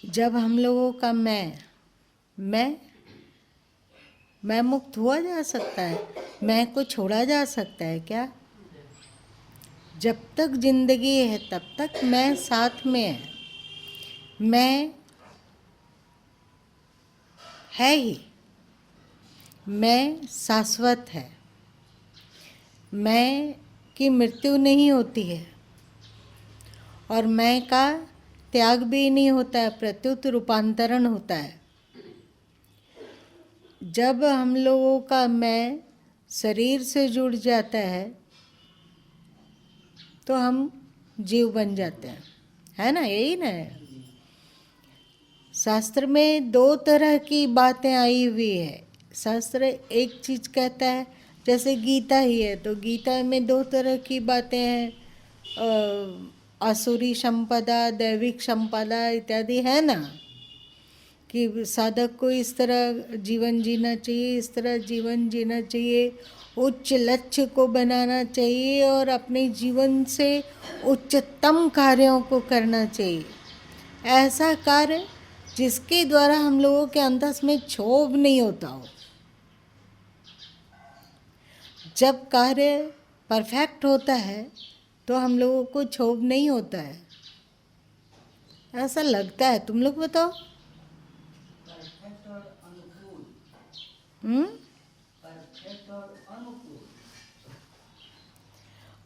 जब हम लोगों का मैं मुक्त हुआ जा सकता है, मैं को छोड़ा जा सकता है क्या? जब तक जिंदगी है तब तक मैं साथ में है, मैं है ही, मैं शाश्वत है, मैं की मृत्यु नहीं होती है और मैं का त्याग भी नहीं होता है, प्रत्युत रूपांतरण होता है। जब हम लोगों का मैं शरीर से जुड़ जाता है तो हम जीव बन जाते हैं, है ना? यही ना है। शास्त्र में दो तरह की बातें आई हुई है। शास्त्र एक चीज़ कहता है, जैसे गीता ही है तो गीता में दो तरह की बातें हैं, आसुरी संपदा, दैविक संपदा इत्यादि, है ना? कि साधक को इस तरह जीवन जीना चाहिए, इस तरह जीवन जीना चाहिए, उच्च लक्ष्य को बनाना चाहिए और अपने जीवन से उच्चतम कार्यों को करना चाहिए। ऐसा कार्य जिसके द्वारा हम लोगों के अंतस में क्षोभ नहीं होता हो। जब कार्य परफेक्ट होता है तो हम लोगों को क्षोभ नहीं होता है, ऐसा लगता है। तुम लोग बताओ।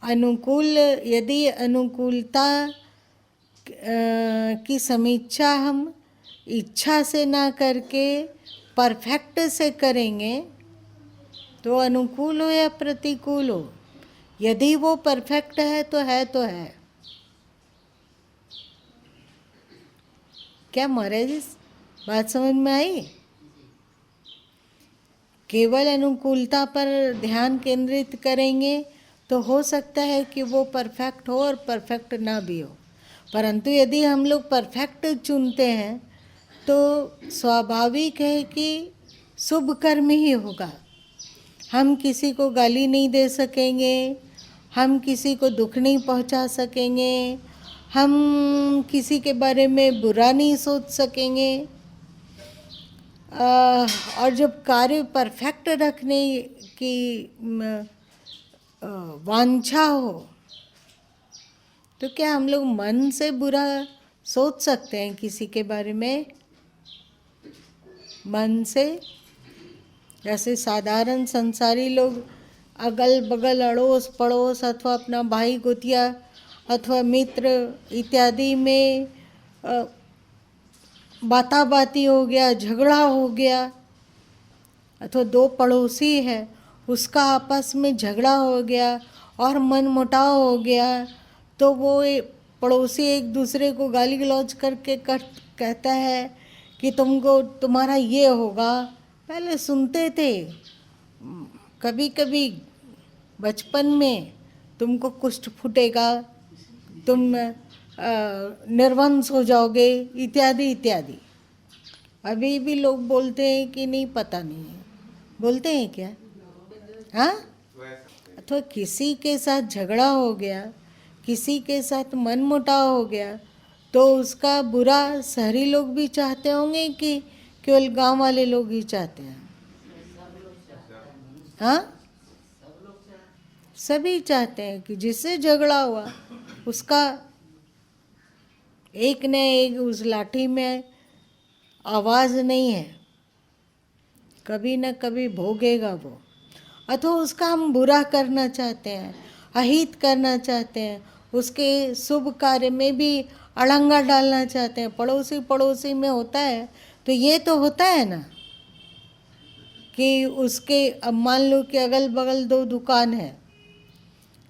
अनुकूल, यदि अनुकूलता की समीक्षा हम इच्छा से ना करके परफेक्ट से करेंगे तो अनुकूल हो या प्रतिकूल हो, यदि वो परफेक्ट है तो है तो है। क्या महाराज जी बात समझ में आई? केवल अनुकूलता पर ध्यान केंद्रित करेंगे तो हो सकता है कि वो परफेक्ट हो और परफेक्ट ना भी हो, परंतु यदि हम लोग परफेक्ट चुनते हैं तो स्वाभाविक है कि शुभ कर्म ही होगा। हम किसी को गाली नहीं दे सकेंगे, हम किसी को दुख नहीं पहुंचा सकेंगे, हम किसी के बारे में बुरा नहीं सोच सकेंगे। और जब कार्य परफेक्ट रखने की वांछा हो तो क्या हम लोग मन से बुरा सोच सकते हैं किसी के बारे में? मन से? जैसे साधारण संसारी लोग अगल बगल अड़ोस पड़ोस अथवा अपना भाई गोतिया अथवा मित्र इत्यादि में बाताबाती हो गया, झगड़ा हो गया, अथवा दो पड़ोसी है उसका आपस में झगड़ा हो गया और मन मुटाव हो गया, तो वो पड़ोसी एक दूसरे को गाली गलौज करके कहता है कि तुमको तुम्हारा ये होगा। पहले सुनते थे, कभी कभी बचपन में तुमको कुष्ठ फूटेगा, तुम निर्वंश हो जाओगे इत्यादि इत्यादि। अभी भी लोग बोलते हैं कि नहीं, पता नहीं है, बोलते हैं क्या? हाँ? अथवा किसी के साथ झगड़ा हो गया, किसी के साथ मनमुटाव हो गया तो उसका बुरा शहरी लोग भी चाहते होंगे कि केवल गांव वाले लोग ही चाहते हैं? हाँ, सभी चाहते हैं कि जिससे झगड़ा हुआ उसका एक न एक उस लाठी में आवाज़ नहीं है, कभी न कभी भोगेगा वो। अथवा उसका हम बुरा करना चाहते हैं, अहित करना चाहते हैं, उसके शुभ कार्य में भी अड़ंगा डालना चाहते हैं। पड़ोसी पड़ोसी में होता है तो ये तो होता है ना कि उसके, अब मान लो कि अगल बगल दो दुकान है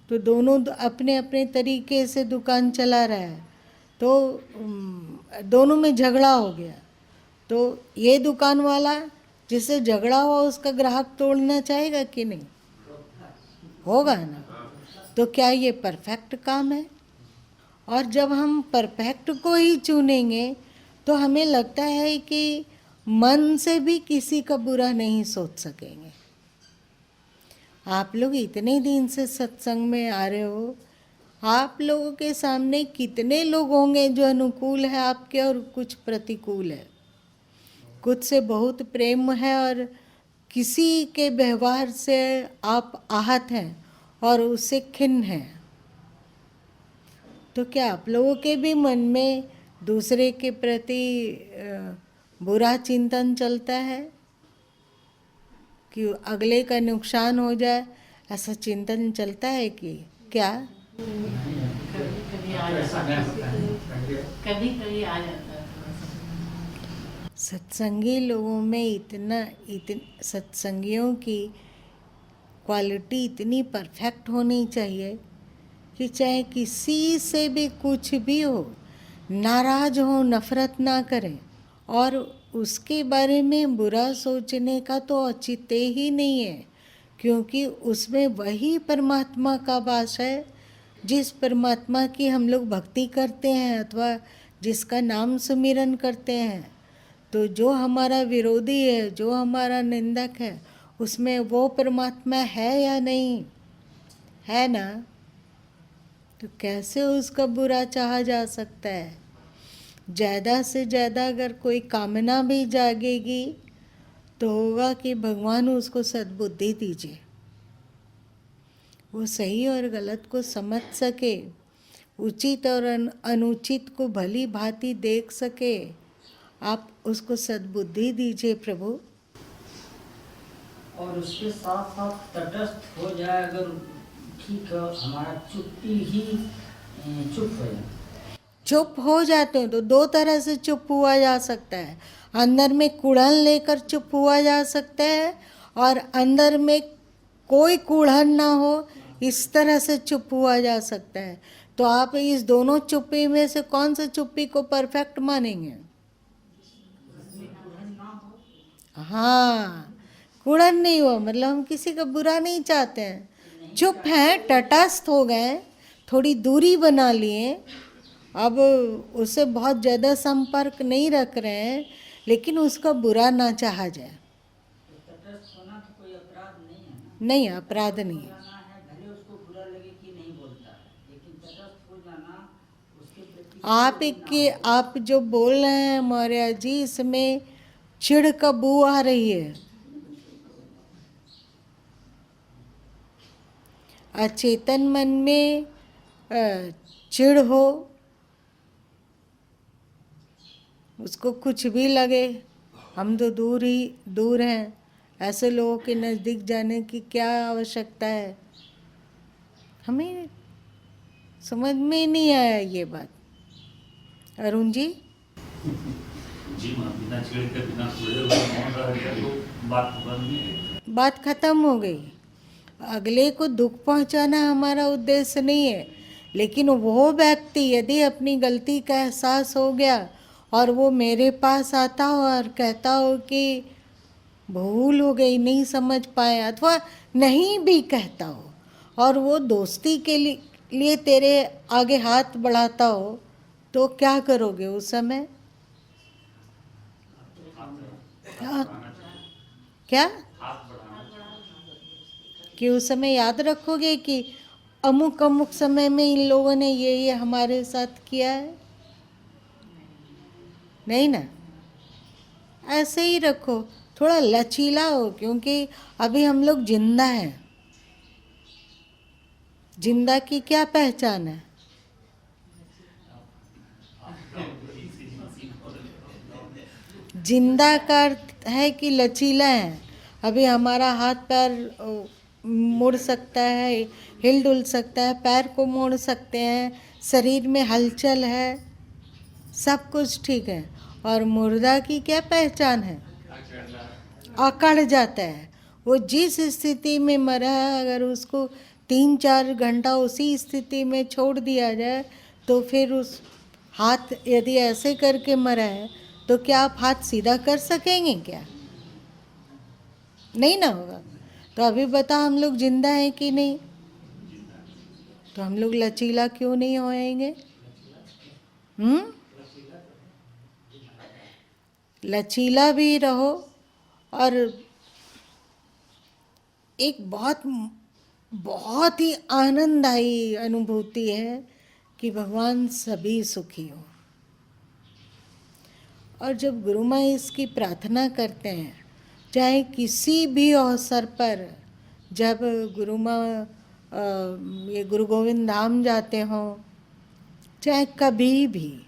तो दोनों अपने अपने तरीके से दुकान चला रहा है, तो दोनों में झगड़ा हो गया तो ये दुकान वाला जिससे झगड़ा हुआ उसका ग्राहक तोड़ना चाहेगा कि नहीं? होगा ना। तो क्या ये परफेक्ट काम है? और जब हम परफेक्ट को ही चुनेंगे तो हमें लगता है कि मन से भी किसी का बुरा नहीं सोच सकेंगे। आप लोग इतने दिन से सत्संग में आ रहे हो, आप लोगों के सामने कितने लोग होंगे जो अनुकूल है आपके और कुछ प्रतिकूल है, कुछ से बहुत प्रेम है और किसी के व्यवहार से आप आहत हैं और उससे खिन्न हैं। तो क्या आप लोगों के भी मन में दूसरे के प्रति बुरा चिंतन चलता है कि अगले का नुकसान हो जाए, ऐसा चिंतन चलता है कि क्या? कभी कभी आ जाता है। सत्संगी लोगों में इतना सत्संगियों की क्वालिटी इतनी परफेक्ट होनी चाहिए कि चाहे किसी से भी कुछ भी हो, नाराज हो, नफरत ना करें और उसके बारे में बुरा सोचने का तो औचित्य ही नहीं है, क्योंकि उसमें वही परमात्मा का वास है जिस परमात्मा की हम लोग भक्ति करते हैं अथवा जिसका नाम सुमिरन करते हैं। तो जो हमारा विरोधी है, जो हमारा निंदक है, उसमें वो परमात्मा है या नहीं है ना? तो कैसे उसका बुरा चाहा जा सकता है? ज़्यादा से ज़्यादा अगर कोई कामना भी जागेगी तो होगा कि भगवान उसको सद्बुद्धि दीजिए, वो सही और गलत को समझ सके, उचित और अनुचित को भली भांति देख सके। आप उसको सद्बुद्धि दीजिए प्रभु। और उसके साथ साथ तटस्थ हो जाए, अगर ठीक है, हमारा चुप्पी ही चुप हो जाए। चुप हो जाते हो तो दो तरह से चुप हुआ जा सकता है। अंदर में कुड़न लेकर चुप हुआ जा सकता है और अंदर में कोई कुड़न ना हो, इस तरह से चुप हुआ जा सकता है। तो आप इस दोनों चुप्पी में से कौन सा चुप्पी को परफेक्ट मानेंगे? हाँ, कुड़न नहीं हुआ मतलब हम किसी का बुरा नहीं चाहते हैं, चुप हैं, तटस्थ हो गए, थोड़ी दूरी बना लिए, अब उससे बहुत ज़्यादा संपर्क नहीं रख रहे हैं, लेकिन उसका बुरा ना चाहा जाए। तटस्थ होना तो कोई अपराध नहीं है ना। नहीं, अपराध नहीं है। जाना है, भले उसको बुरा लगे कि नहीं बोलता है, लेकिन तटस्थ हो जाना उसके प्रति आप जो बोल रहे हैं मौर्य जी, इसमें चिढ़ का बू आ रही है। अचेतन मन में चिढ़ हो, उसको कुछ भी लगे, हम तो दूर हैं, ऐसे लोगों के नज़दीक जाने की क्या आवश्यकता है? हमें समझ में नहीं आया ये बात। अरुण जी? जी मां, बिना छेड़ के बिना छुए मौन रह गया तो बात बन गई, बात खत्म हो गई। अगले को दुख पहुंचाना हमारा उद्देश्य नहीं है, लेकिन वो व्यक्ति यदि अपनी गलती का एहसास हो गया और वो मेरे पास आता हो और कहता हो कि भूल हो गई, नहीं समझ पाए, अथवा नहीं भी कहता हो और वो दोस्ती के लिए तेरे आगे हाथ बढ़ाता हो, तो क्या करोगे उस समय? क्या कि उस समय याद रखोगे कि अमुक अमुक समय में इन लोगों ने ये हमारे साथ किया है? नहीं ना। ऐसे ही रखो, थोड़ा लचीला हो, क्योंकि अभी हम लोग जिंदा हैं। जिंदा की क्या पहचान है? जिंदा का अर्थ है कि लचीला है। अभी हमारा हाथ पैर मुड़ सकता है, हिल डुल सकता है, पैर को मोड़ सकते हैं, शरीर में हलचल है, सब कुछ ठीक है। और मुर्दा की क्या पहचान है? अकड़ जाता है। वो जिस स्थिति में मरा है, अगर उसको 3-4 घंटा उसी स्थिति में छोड़ दिया जाए तो फिर उस हाथ यदि ऐसे करके मरा है तो क्या आप हाथ सीधा कर सकेंगे? क्या नहीं ना होगा। तो अभी बता, हम लोग जिंदा हैं कि नहीं? तो हम लोग लचीला क्यों नहीं होएंगे? लचीला भी रहो। और एक बहुत बहुत ही आनंददायी अनुभूति है कि भगवान सभी सुखी हो। और जब गुरु माँ इसकी प्रार्थना करते हैं, चाहे किसी भी अवसर पर, जब गुरु माँ ये गुरु गोविंद धाम जाते हों, चाहे कभी भी,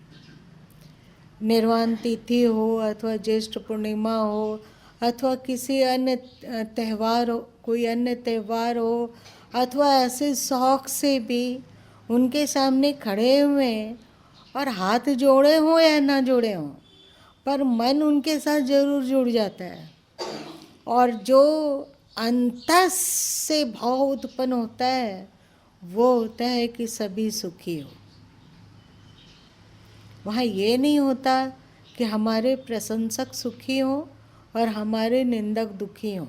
निर्वाण तिथि हो अथवा ज्येष्ठ पूर्णिमा हो अथवा किसी अन्य त्यौहार हो, कोई अन्य त्यौहार हो, अथवा ऐसे शौक से भी उनके सामने खड़े हुए और हाथ जोड़े हों या ना जोड़े हों, पर मन उनके साथ जरूर जुड़ जाता है। और जो अंतस से भाव उत्पन्न होता है वो होता है कि सभी सुखी हो। वहाँ ये नहीं होता कि हमारे प्रशंसक सुखी हों और हमारे निंदक दुखी हों।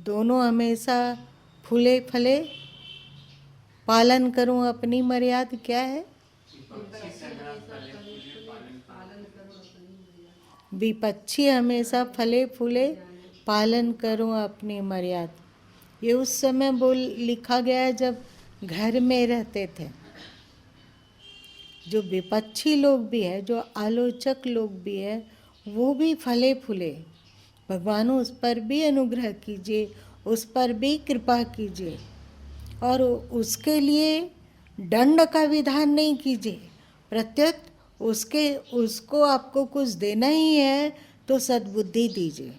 दोनों हमेशा फूले फले, पालन करूं अपनी मर्यादा, क्या है? विपक्षी हमेशा फले फूले, पालन करूं अपनी मर्यादा। ये उस समय लिखा गया है जब घर में रहते थे। जो विपक्षी लोग भी है, जो आलोचक लोग भी है, वो भी फले फूले। भगवान उस पर भी अनुग्रह कीजिए, उस पर भी कृपा कीजिए, और उसके लिए दंड का विधान नहीं कीजिए। प्रत्युत उसको आपको कुछ देना ही है तो सद्बुद्धि दीजिए।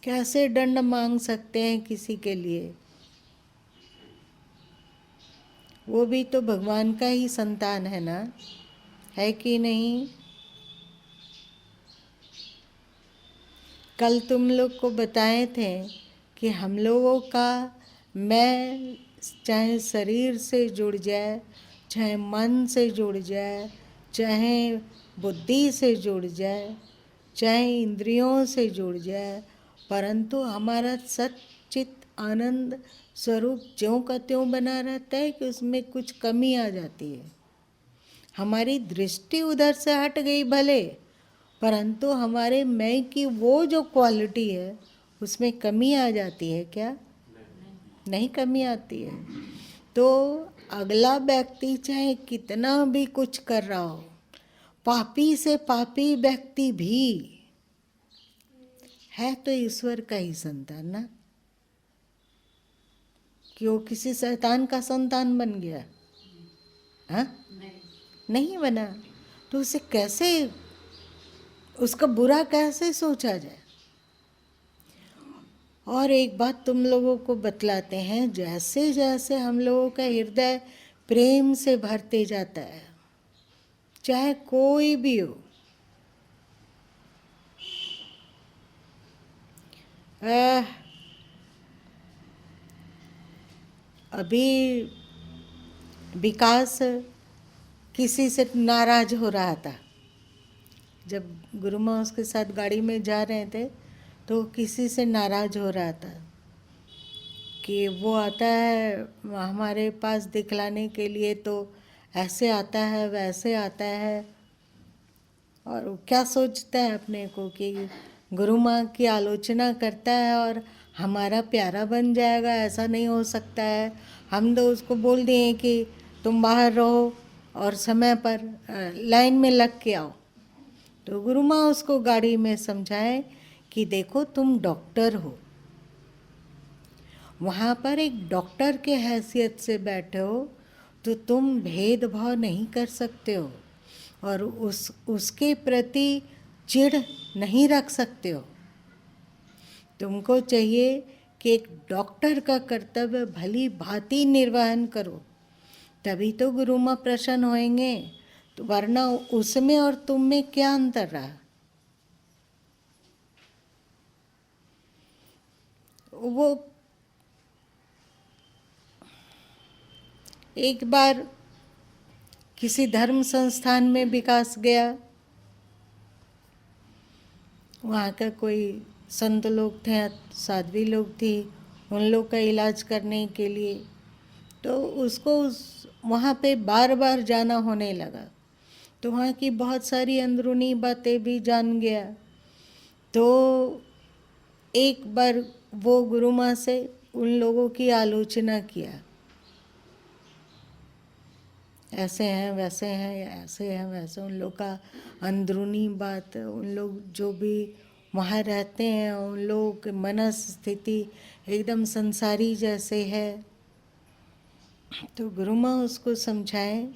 कैसे दंड मांग सकते हैं किसी के लिए? वो भी तो भगवान का ही संतान है ना, है कि नहीं? कल तुम लोग को बताए थे कि हम लोगों का मैं चाहे शरीर से जुड़ जाए, चाहे मन से जुड़ जाए, चाहे बुद्धि से जुड़ जाए, चाहे इंद्रियों से जुड़ जाए, परंतु हमारा सच्चित आनंद स्वरूप ज्यों का त्यों बना रहता है कि उसमें कुछ कमी आ जाती है। हमारी दृष्टि उधर से हट गई भले, परंतु हमारे मैं की वो जो क्वालिटी है उसमें कमी आ जाती है क्या? नहीं कमी आती है। तो अगला व्यक्ति चाहे कितना भी कुछ कर रहा हो, पापी से पापी व्यक्ति भी है तो ईश्वर का ही संतान ना, कि वो किसी शैतान का संतान बन गया? हाँ, नहीं बना। तो उसे कैसे, उसका बुरा कैसे सोचा जाए? और एक बात तुम लोगों को बतलाते हैं, जैसे जैसे हम लोगों का हृदय प्रेम से भरते जाता है, चाहे कोई भी हो, अभी विकास किसी से नाराज हो रहा था। जब गुरु माँ उसके साथ गाड़ी में जा रहे थे तो किसी से नाराज हो रहा था कि वो आता है हमारे पास दिखलाने के लिए तो ऐसे आता है वैसे आता है, और वो क्या सोचता है अपने को कि गुरु माँ की आलोचना करता है और हमारा प्यारा बन जाएगा। ऐसा नहीं हो सकता है। हम तो उसको बोल दिए कि तुम बाहर रहो और समय पर लाइन में लग के आओ। तो गुरु माँ उसको गाड़ी में समझाए कि देखो तुम डॉक्टर हो, वहाँ पर एक डॉक्टर के हैसियत से बैठे हो तो तुम भेदभाव नहीं कर सकते हो और उसके प्रति चिढ़ नहीं रख सकते हो। तुमको चाहिए कि एक डॉक्टर का कर्तव्य भली भांति निर्वहन करो, तभी तो गुरु माँ प्रसन्न होएंगे। तो वरना उसमें और तुम में क्या अंतर रहा? वो एक बार किसी धर्म संस्थान में विकास गया, वहाँ का कोई संत लोग थे, साध्वी लोग थी, उन लोग का इलाज करने के लिए, तो उसको वहाँ पे बार बार जाना होने लगा। तो वहाँ की बहुत सारी अंदरूनी बातें भी जान गया। तो एक बार वो गुरु माँ से उन लोगों की आलोचना किया, ऐसे हैं वैसे हैं, ऐसे हैं वैसे, उन लोग का अंदरूनी बात, उन लोग जो भी वहाँ रहते हैं उन लोगों की मनस्थिति एकदम संसारी जैसे है। तो गुरु माँ उसको समझाएं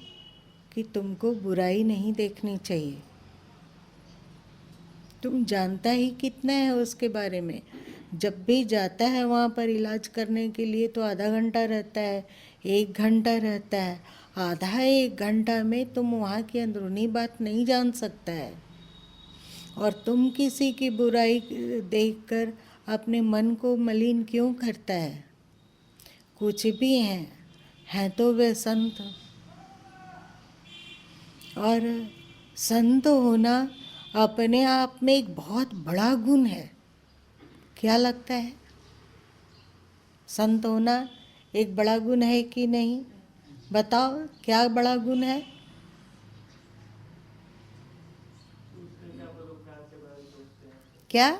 कि तुमको बुराई नहीं देखनी चाहिए, तुम जानता ही कितना है उसके बारे में। जब भी जाता है वहाँ पर इलाज करने के लिए तो आधा घंटा रहता है, 1 घंटा रहता है। आधा 1 घंटा में तुम वहाँ की अंदरूनी बात नहीं जान सकता है, और तुम किसी की बुराई देखकर अपने मन को मलिन क्यों करता है। कुछ भी हैं तो वे संत, और संत होना अपने आप में एक बहुत बड़ा गुण है। क्या लगता है, संत होना एक बड़ा गुण है कि नहीं? बताओ, क्या बड़ा गुण है? क्या?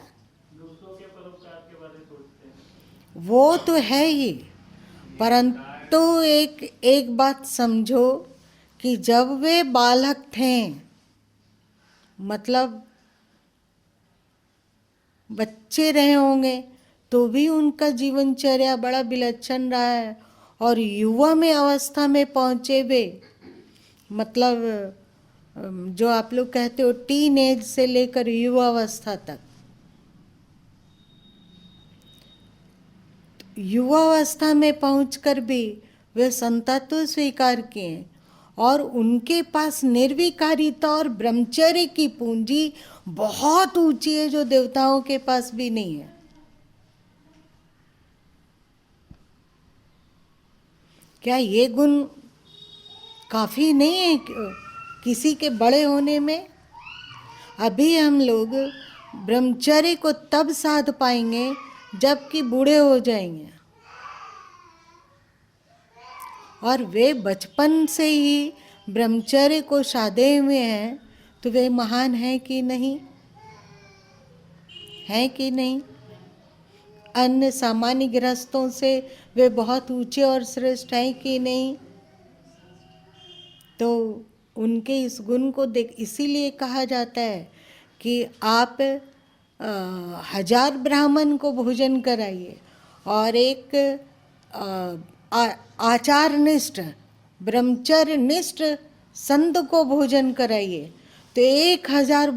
दूसरों के परोपकार के बारे में सोचते हैं। वो तो है ही, परंतु एक बात समझो कि जब वे बालक थे, मतलब बच्चे रहे होंगे, तो भी उनका जीवनचर्या बड़ा विलक्षण रहा है, और युवा में अवस्था में पहुँचे वे, मतलब जो आप लोग कहते हो टीन एज से लेकर युवावस्था तक, युवावस्था में पहुंचकर भी वे संतत्व स्वीकार किए, और उनके पास निर्विकारिता और ब्रह्मचर्य की पूंजी बहुत ऊंची है, जो देवताओं के पास भी नहीं है। क्या ये गुण काफी नहीं है किसी के बड़े होने में? अभी हम लोग ब्रह्मचर्य को तब साध पाएंगे जबकि बूढ़े हो जाएंगे, और वे बचपन से ही ब्रह्मचर्य को साधे हुए हैं, तो वे महान हैं कि नहीं? हैं कि नहीं? अन्य सामान्य गृहस्थों से वे बहुत ऊंचे और श्रेष्ठ हैं कि नहीं? तो उनके इस गुण को देख, इसीलिए कहा जाता है कि आप 1000 ब्राह्मण को भोजन कराइए और एक आचारनिष्ठ ब्रह्मचर्य निष्ठ संत को भोजन कराइए, तो 1000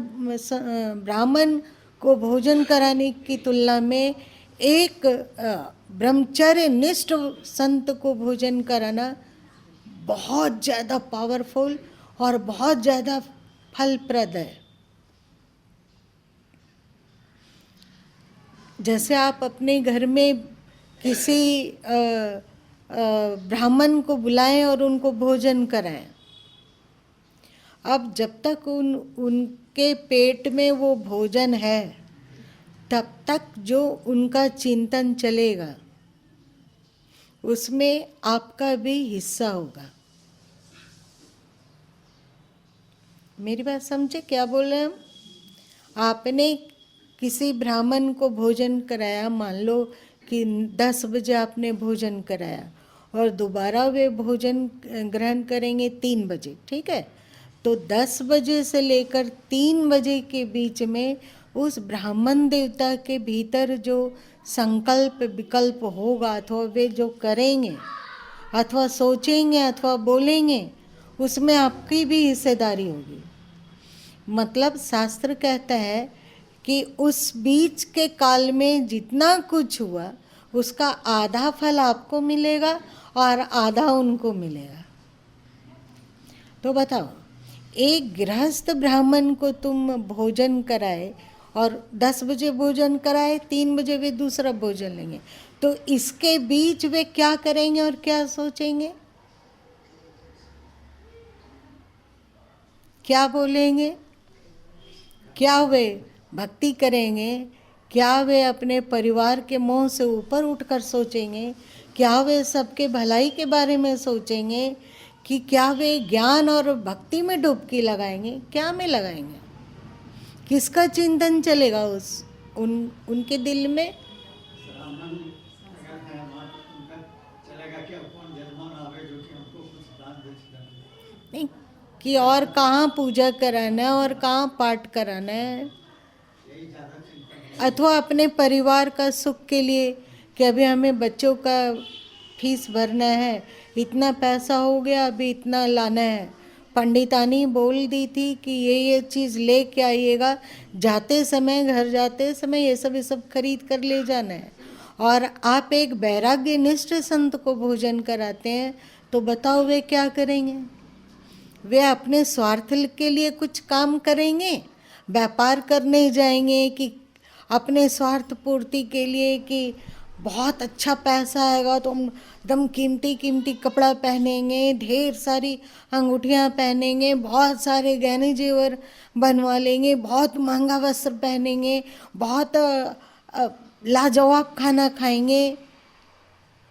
ब्राह्मण को भोजन कराने की तुलना में एक ब्रह्मचर्य निष्ठ संत को भोजन कराना बहुत ज़्यादा पावरफुल और बहुत ज़्यादा फलप्रद है। जैसे आप अपने घर में किसी ब्राह्मण को बुलाएं और उनको भोजन कराएं, अब जब तक उनके पेट में वो भोजन है तब तक जो उनका चिंतन चलेगा उसमें आपका भी हिस्सा होगा। मेरी बात समझे क्या बोल रहे हैं हम? आपने किसी ब्राह्मण को भोजन कराया, मान लो कि 10 बजे आपने भोजन कराया और दोबारा वे भोजन ग्रहण करेंगे 3 बजे, ठीक है? तो 10 बजे से लेकर 3 बजे के बीच में उस ब्राह्मण देवता के भीतर जो संकल्प विकल्प होगा, अथवा वे जो करेंगे अथवा सोचेंगे अथवा बोलेंगे, उसमें आपकी भी हिस्सेदारी होगी। मतलब शास्त्र कहता है कि उस बीच के काल में जितना कुछ हुआ उसका आधा फल आपको मिलेगा और आधा उनको मिलेगा। तो बताओ, एक गृहस्थ ब्राह्मण को तुम भोजन कराए और 10 बजे भोजन कराए, 3 बजे वे दूसरा भोजन लेंगे, तो इसके बीच वे क्या करेंगे और क्या सोचेंगे, क्या बोलेंगे, क्या वे भक्ति करेंगे, क्या वे अपने परिवार के मोह से ऊपर उठकर सोचेंगे, क्या वे सबके भलाई के बारे में सोचेंगे, कि क्या वे ज्ञान और भक्ति में डुबकी लगाएंगे, क्या में लगाएंगे? किसका चिंतन चलेगा उनके दिल में नहीं कि और कहाँ पूजा कराना है और कहाँ पाठ कराना है, अथवा अपने परिवार का सुख के लिए कि अभी हमें बच्चों का फीस भरना है, इतना पैसा हो गया, अभी इतना लाना है। पंडितानी बोल दी थी कि ये चीज़ ले के आइएगा, जाते समय घर जाते समय ये सब खरीद कर ले जाना है। और आप एक वैराग्यनिष्ठ संत को भोजन कराते हैं तो बताओ वे क्या करेंगे? वे अपने स्वार्थ के लिए कुछ काम करेंगे, व्यापार करने जाएंगे कि अपने स्वार्थ पूर्ति के लिए कि बहुत अच्छा पैसा आएगा तो हम एकदम कीमती कीमती कपड़ा पहनेंगे, ढेर सारी अंगूठियाँ पहनेंगे, बहुत सारे गहने जेवर बनवा लेंगे, बहुत महंगा वस्त्र पहनेंगे, बहुत लाजवाब खाना खाएंगे।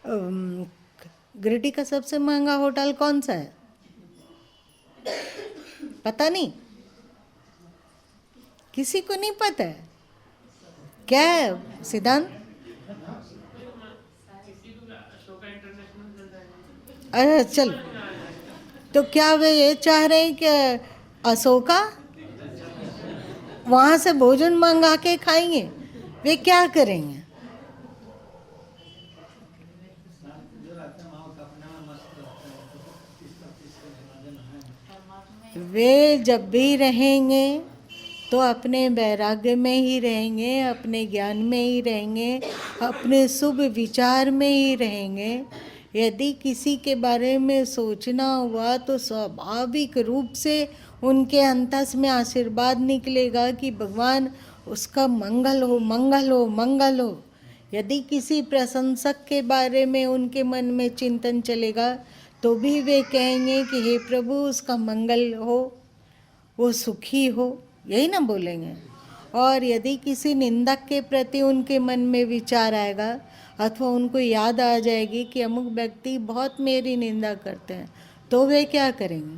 गिरिडीह का सबसे महंगा होटल कौन सा है पता नहीं, किसी को नहीं पता है क्या है सिद्धांत? अरे चलो, तो क्या वे ये चाह रहे हैं कि अशोका वहाँ से भोजन मंगा के खाएंगे? वे क्या करेंगे? वे जब भी रहेंगे तो अपने वैराग्य में ही रहेंगे, अपने ज्ञान में ही रहेंगे, अपने शुभ विचार में ही रहेंगे। यदि किसी के बारे में सोचना हुआ तो स्वाभाविक रूप से उनके अंतस में आशीर्वाद निकलेगा कि भगवान उसका मंगल हो, मंगल हो, मंगल हो। यदि किसी प्रशंसक के बारे में उनके मन में चिंतन चलेगा तो भी वे कहेंगे कि हे प्रभु उसका मंगल हो, वो सुखी हो, यही ना बोलेंगे। और यदि किसी निंदक के प्रति उनके मन में विचार आएगा अथवा उनको याद आ जाएगी कि अमुक व्यक्ति बहुत मेरी निंदा करते हैं, तो वे क्या करेंगे?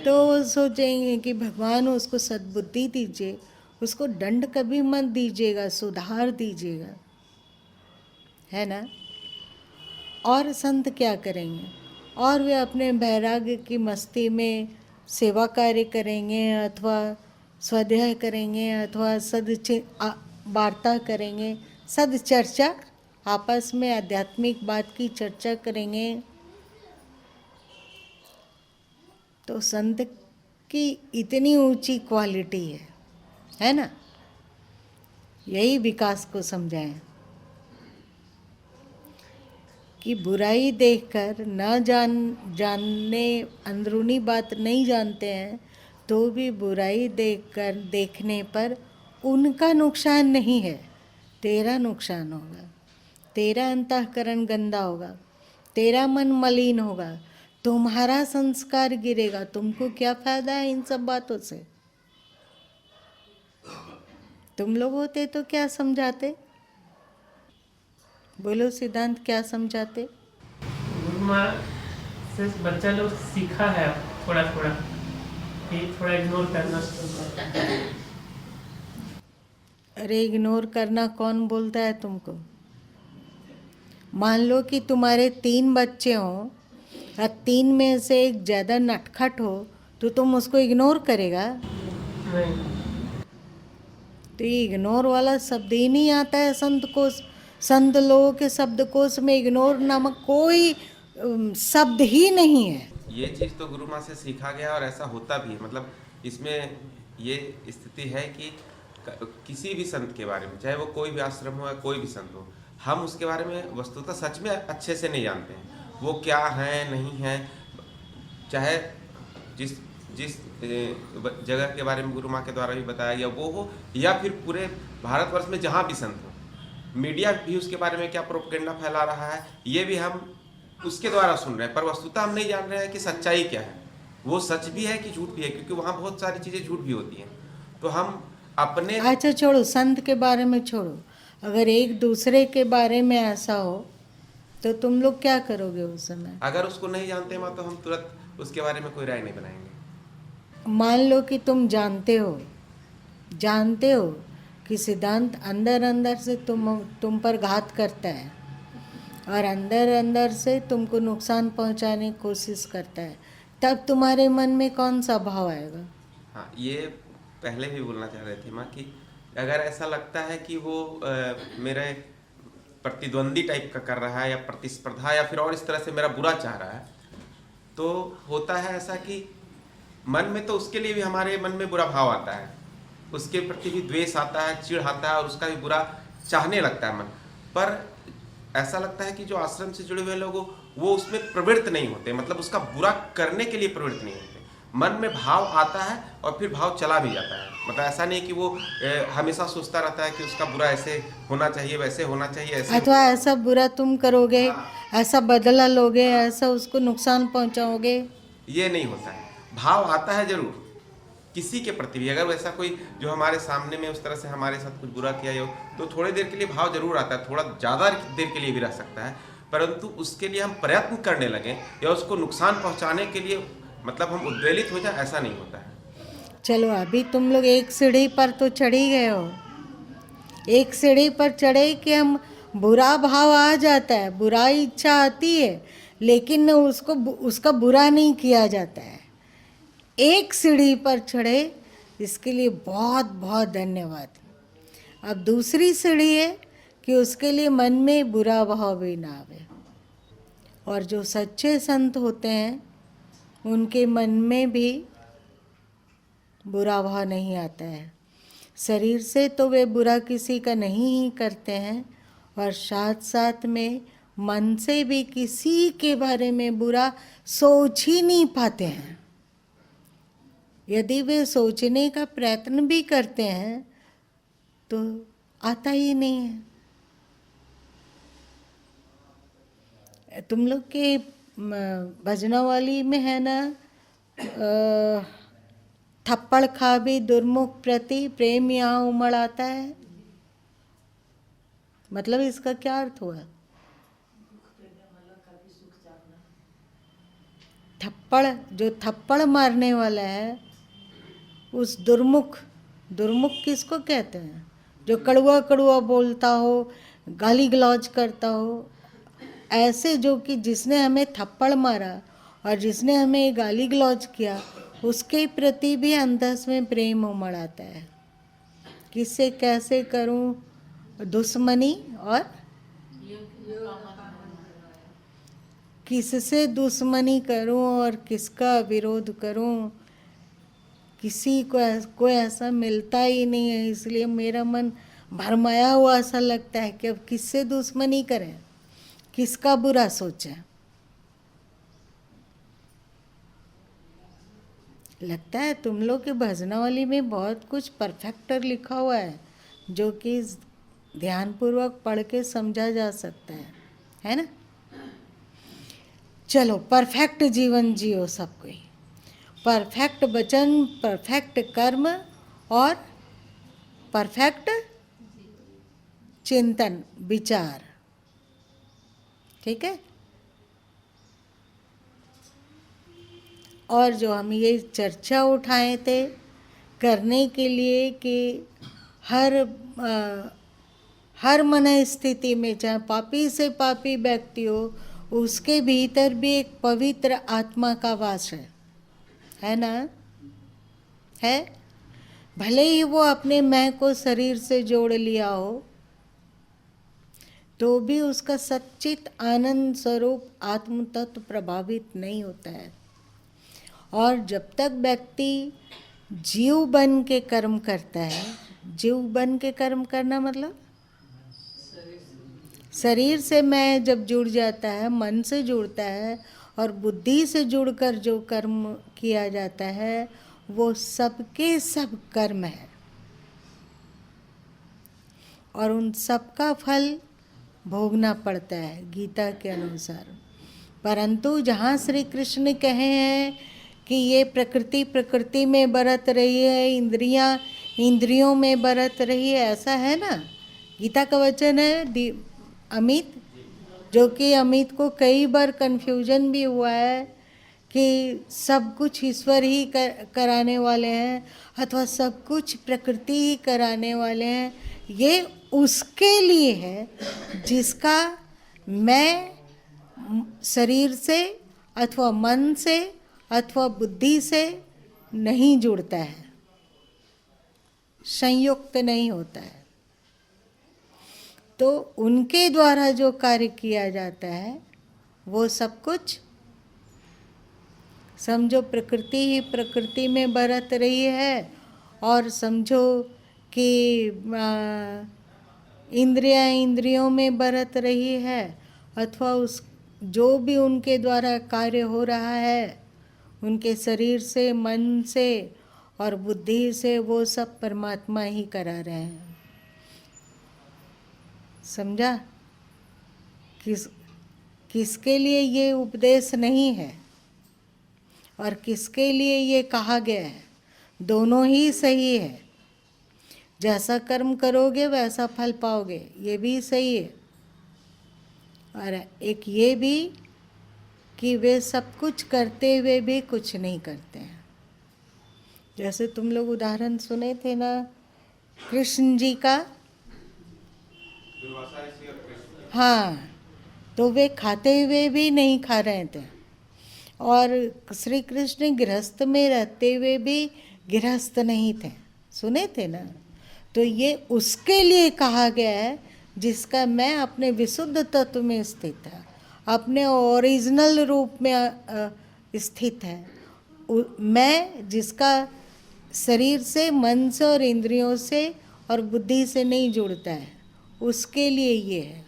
तो सोचेंगे कि भगवान उसको सद्बुद्धि दीजिए, उसको दंड कभी मत दीजिएगा, सुधार दीजिएगा, है ना। और संत क्या करेंगे? और वे अपने वैराग्य की मस्ती में सेवा कार्य करेंगे अथवा स्वाध्याय करेंगे अथवा वार्ता करेंगे, सद चर्चा, आपस में आध्यात्मिक बात की चर्चा करेंगे। तो संत की इतनी ऊंची क्वालिटी है ना। यही विकास को समझाएं कि बुराई देखकर न जानने, अंदरूनी बात नहीं जानते हैं तो भी बुराई देखने पर उनका नुकसान नहीं है, तेरा नुकसान होगा, तेरा अंतःकरण गंदा होगा, तेरा मन मलिन होगा, तुम्हारा संस्कार गिरेगा। तुमको क्या फायदा है इन सब बातों से? तुम लोग होते तो क्या समझाते? बोलो सिद्धांत, क्या समझाते? गुरु माँ से बच्चा लोग सीखा है थोड़ा थोड़ा कि थोड़ा इग्नोर करना। अरे इग्नोर करना कौन बोलता है तुमको? मान लो कि तुम्हारे 3 बच्चे हों और 3 में से एक ज़्यादा नटखट हो तो तुम उसको इग्नोर करेगा? नहीं। तो ये इग्नोर वाला शब्द ही नहीं आता है संत लोगों के शब्दकोश में। इग्नोर नामक कोई शब्द ही नहीं है। ये चीज़ तो गुरु माँ से सीखा गया और ऐसा होता भी है। मतलब इसमें ये स्थिति है कि किसी भी संत के बारे में, चाहे वो कोई भी आश्रम हो या कोई भी संत हो, हम उसके बारे में वस्तुतः सच में अच्छे से नहीं जानते हैं वो क्या है नहीं है। चाहे जिस जगह के बारे में गुरु माँ के द्वारा भी बताया गया वो हो, या फिर पूरे भारतवर्ष में जहाँ भी संत हो, मीडिया भी उसके बारे में क्या प्रोपेगेंडा फैला रहा है ये भी हम उसके द्वारा सुन रहे हैं, पर वस्तुतः हम नहीं जान रहे हैं कि सच्चाई क्या है, वो सच भी है कि झूठ भी है, क्योंकि वहाँ बहुत सारी चीज़ें झूठ भी होती हैं। तो हम अपने अच्छा छोड़ो, संत के बारे में छोड़ो, अगर एक दूसरे के बारे में ऐसा हो तो तुम लोग क्या करोगे उस समय? अगर उसको नहीं जानते माँ तो हम तुरंत उसके बारे में कोई राय नहीं बनाएंगे। मान लो कि तुम जानते हो कि सिद्धांत अंदर अंदर से तुम पर घात करता है और अंदर अंदर से तुमको नुकसान पहुंचाने की कोशिश करता है, तब तुम्हारे मन में कौन सा भाव आएगा? हाँ, ये पहले भी बोलना चाह रहे थे माँ कि अगर ऐसा लगता है कि वो मेरे प्रतिद्वंदी टाइप का कर रहा है या प्रतिस्पर्धा या फिर और इस तरह से मेरा बुरा चाह रहा है, तो होता है ऐसा कि मन में तो उसके लिए भी हमारे मन में बुरा भाव आता है, उसके प्रति भी द्वेष आता है, चिढ़ आता है और उसका भी बुरा चाहने लगता है मन। पर ऐसा लगता है कि जो आश्रम से जुड़े हुए लोग वो उसमें प्रवृत्त नहीं होते, मतलब उसका बुरा करने के लिए प्रवृत्त नहीं होते। मन में भाव आता है और फिर भाव चला भी जाता है, मतलब ऐसा नहीं कि वो हमेशा सोचता रहता है कि उसका बुरा ऐसे होना चाहिए, वैसे होना चाहिए, ऐसे अथवा ऐसा बुरा तुम करोगे, ऐसा बदला लोगे, ऐसा उसको नुकसान पहुंचाओगे, ये नहीं होता है। भाव आता है जरूर किसी के प्रति भी, अगर वैसा कोई जो हमारे सामने में उस तरह से हमारे साथ कुछ बुरा किया हो तो थोड़ी देर के लिए भाव जरूर आता है, थोड़ा ज़्यादा देर के लिए भी रह सकता है, परंतु उसके लिए हम प्रयत्न करने लगें या उसको नुकसान पहुंचाने के लिए मतलब हम उद्वेलित हो जाए, ऐसा नहीं होता है। चलो अभी तुम लोग एक सीढ़ी पर तो चढ़ ही गए हो, एक सीढ़ी पर चढ़े कि हम बुरा भाव आ जाता है, बुरा इच्छा आती है, लेकिन उसका बुरा नहीं किया जाता है। एक सीढ़ी पर चढ़े, इसके लिए बहुत बहुत धन्यवाद। अब दूसरी सीढ़ी है कि उसके लिए मन में बुरा भाव भी ना आवे, और जो सच्चे संत होते हैं उनके मन में भी बुरा भाव नहीं आता है। शरीर से तो वे बुरा किसी का नहीं ही करते हैं, और साथ साथ में मन से भी किसी के बारे में बुरा सोच ही नहीं पाते हैं। यदि वे सोचने का प्रयत्न भी करते हैं तो आता ही नहीं है। तुम लोग के भजनावली में है ना, थप्पड़ खा भी दुर्मुख प्रति प्रेम यहाँ उमड़ आता है, मतलब इसका क्या अर्थ हुआ? थप्पड़, जो थप्पड़ मारने वाला है उस दुर्मुख किसको कहते हैं? जो कड़वा कड़वा बोलता हो, गाली गलौज करता हो, ऐसे जो कि जिसने हमें थप्पड़ मारा और जिसने हमें गाली गलौज किया, उसके प्रति भी अंदर में प्रेम उमड़ आता है। किससे कैसे करूं दुश्मनी और किससे दुश्मनी करूं और किसका विरोध करूं, किसी को कोई ऐसा मिलता ही नहीं है, इसलिए मेरा मन भरमाया हुआ ऐसा लगता है कि अब किससे दुश्मनी करें, किसका बुरा सोचें। लगता है तुम लोग के भजनावली में बहुत कुछ परफेक्टर लिखा हुआ है जो कि ध्यानपूर्वक पढ़ के समझा जा सकता है ना? चलो, परफेक्ट जीवन जियो सब कोई, परफेक्ट वचन, परफेक्ट कर्म और परफेक्ट चिंतन विचार, ठीक है? और जो हम ये चर्चा उठाए थे करने के लिए कि हर मन स्थिति में, चाहे पापी से पापी व्यक्ति हो, उसके भीतर भी एक पवित्र आत्मा का वास है ना? है, भले ही वो अपने मैं को शरीर से जोड़ लिया हो, तो भी उसका सच्चित आनंद स्वरूप आत्म तत्व प्रभावित नहीं होता है। और जब तक व्यक्ति जीव बन के कर्म करता है, जीव बन के कर्म करना मतलब शरीर से मैं जब जुड़ जाता है, मन से जुड़ता है और बुद्धि से जुड़कर जो कर्म किया जाता है वो सबके सब कर्म है, और उन सबका फल भोगना पड़ता है गीता के अनुसार। परंतु जहाँ श्री कृष्ण कहे हैं कि ये प्रकृति में बरत रही है, इंद्रियों में बरत रही है, ऐसा है ना? गीता का वचन है अमित, जो कि अमित को कई बार कन्फ्यूजन भी हुआ है कि सब कुछ ईश्वर ही कराने वाले हैं अथवा सब कुछ प्रकृति ही कराने वाले हैं, ये उसके लिए है जिसका मैं शरीर से अथवा मन से अथवा बुद्धि से नहीं जुड़ता है, संयुक्त नहीं होता है। तो उनके द्वारा जो कार्य किया जाता है वो सब कुछ समझो प्रकृति ही प्रकृति में बरत रही है, और समझो कि इंद्रियां इंद्रियों में बरत रही है, अथवा उस जो भी उनके द्वारा कार्य हो रहा है उनके शरीर से, मन से और बुद्धि से, वो सब परमात्मा ही करा रहे हैं। समझा? किसके लिए ये उपदेश नहीं है और किसके लिए ये कहा गया है, दोनों ही सही है। जैसा कर्म करोगे वैसा फल पाओगे, ये भी सही है। और एक ये भी कि वे सब कुछ करते हुए भी कुछ नहीं करते हैं। जैसे तुम लोग उदाहरण सुने थे ना कृष्ण जी का, हाँ, तो वे खाते हुए भी नहीं खा रहे थे, और श्री कृष्ण गृहस्थ में रहते हुए भी गृहस्थ नहीं थे, सुने थे ना। तो ये उसके लिए कहा गया है जिसका मैं अपने विशुद्ध तत्व में स्थित है, अपने ओरिजिनल रूप में स्थित है। मैं जिसका शरीर से, मन से और इंद्रियों से और बुद्धि से नहीं जुड़ता है, उसके लिए ये है।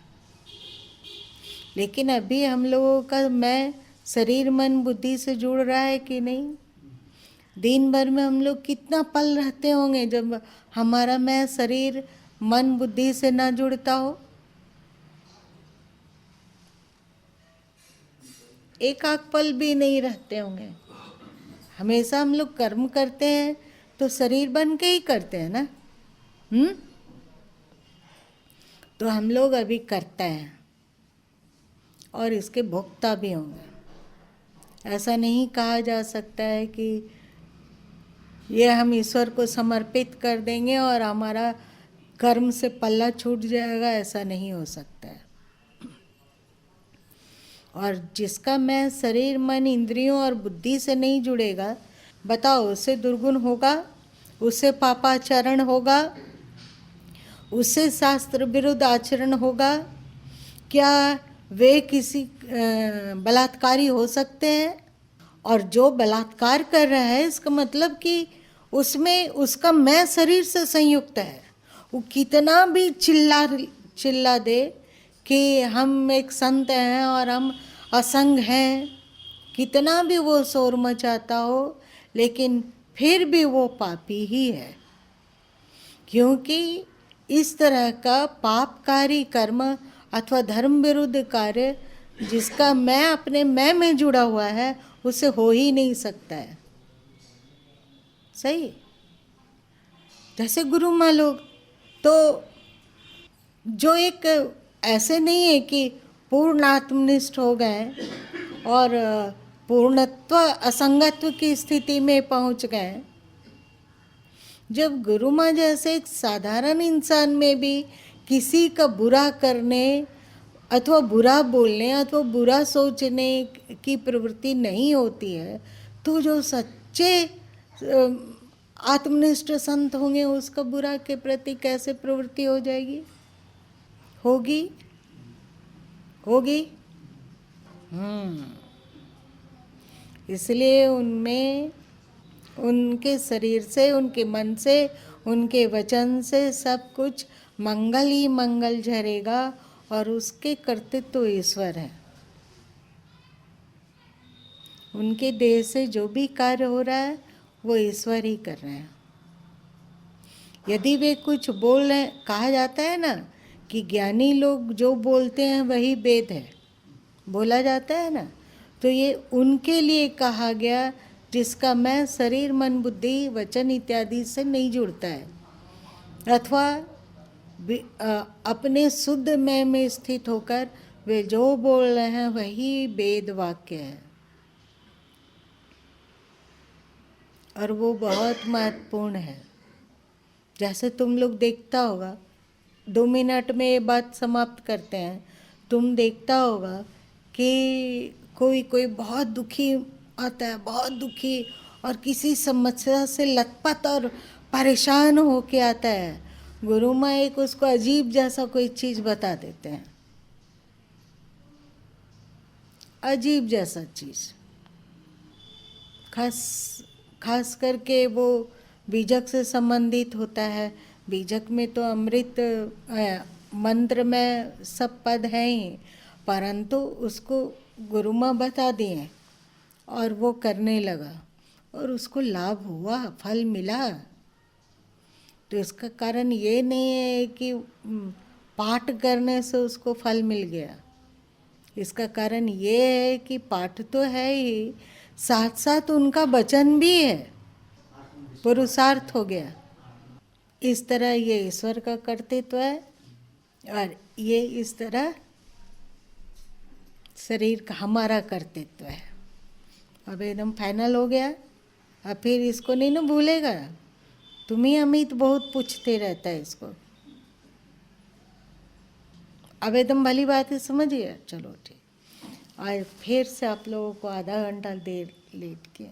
लेकिन अभी हम लोगों का मैं शरीर मन बुद्धि से जुड़ रहा है कि नहीं? दिन भर में हम लोग कितना पल रहते होंगे जब हमारा मैं शरीर मन बुद्धि से ना जुड़ता हो? एक आध पल भी नहीं रहते होंगे। हमेशा हम लोग कर्म करते हैं तो शरीर बन के ही करते हैं ना। तो हम लोग अभी करते हैं और इसके भोक्ता भी होंगे। ऐसा नहीं कहा जा सकता है कि ये हम ईश्वर को समर्पित कर देंगे और हमारा कर्म से पल्ला छूट जाएगा, ऐसा नहीं हो सकता है। और जिसका मैं शरीर मन इंद्रियों और बुद्धि से नहीं जुड़ेगा, बताओ उससे दुर्गुण होगा, उससे पापाचरण होगा, उससे शास्त्र विरुद्ध आचरण होगा? क्या वे किसी बलात्कारी हो सकते हैं? और जो बलात्कार कर रहा है इसका मतलब कि उसमें उसका मैं शरीर से संयुक्त है। वो कितना भी चिल्ला दे कि हम एक संत हैं और हम असंग हैं, कितना भी वो शोर मचाता हो, लेकिन फिर भी वो पापी ही है। क्योंकि इस तरह का पापकारी कर्म अथवा धर्म विरुद्ध कार्य जिसका मैं अपने मैं में जुड़ा हुआ है, उससे हो ही नहीं सकता है। सही? जैसे गुरु माँ लोग तो जो एक ऐसे नहीं है कि पूर्ण आत्मनिष्ठ हो गए और पूर्णत्व असंगत्व की स्थिति में पहुंच गए। जब गुरु माँ जैसे एक साधारण इंसान में भी किसी का बुरा करने अथवा बुरा बोलने अथवा बुरा सोचने की प्रवृत्ति नहीं होती है, तो जो सच्चे आत्मनिष्ठ संत होंगे उसका बुरा के प्रति कैसे प्रवृत्ति हो जाएगी? होगी? होगी? इसलिए उनमें, उनके शरीर से, उनके मन से, उनके वचन से सब कुछ मंगल ही मंगल झरेगा, और उसके कर्तृत्व तो ईश्वर है। उनके देह से जो भी कार्य हो रहा है वो ईश्वर ही कर रहे हैं। यदि वे कुछ बोल रहे, कहा जाता है ना कि ज्ञानी लोग जो बोलते हैं वही वेद है, बोला जाता है ना, तो ये उनके लिए कहा गया जिसका मैं शरीर मन बुद्धि वचन इत्यादि से नहीं जुड़ता है, अथवा अपने शुद्ध मैं में स्थित होकर वे जो बोल रहे हैं वही वेद वाक्य है। और वो बहुत महत्वपूर्ण है। जैसे तुम लोग देखता होगा, 2 मिनट में ये बात समाप्त करते हैं। तुम देखता होगा कि कोई कोई बहुत दुखी आता है, बहुत दुखी, और किसी समस्या से लथपथ और परेशान होके आता है। गुरु माँ एक उसको अजीब जैसा कोई चीज़ बता देते हैं, अजीब जैसा चीज़। खास करके वो बीजक से संबंधित होता है। बीजक में तो अमृत मंत्र में सब पद हैं ही, परंतु उसको गुरु माँ बता दिए और वो करने लगा और उसको लाभ हुआ, फल मिला। तो इसका कारण ये नहीं है कि पाठ करने से उसको फल मिल गया। इसका कारण ये है कि पाठ तो है ही, साथ साथ उनका वचन भी है, पुरुषार्थ हो गया। इस तरह ये ईश्वर का कर्तृत्व है और ये इस तरह शरीर का हमारा कर्तृत्व है। अब एकदम फाइनल हो गया। अब फिर इसको नहीं ना भूलेगा। तुम ही अमित बहुत पूछते रहता है इसको। अब एकदम भली बात है, समझिए। चलो ठीक। आज फिर से आप लोगों को आधा घंटा देर लेट के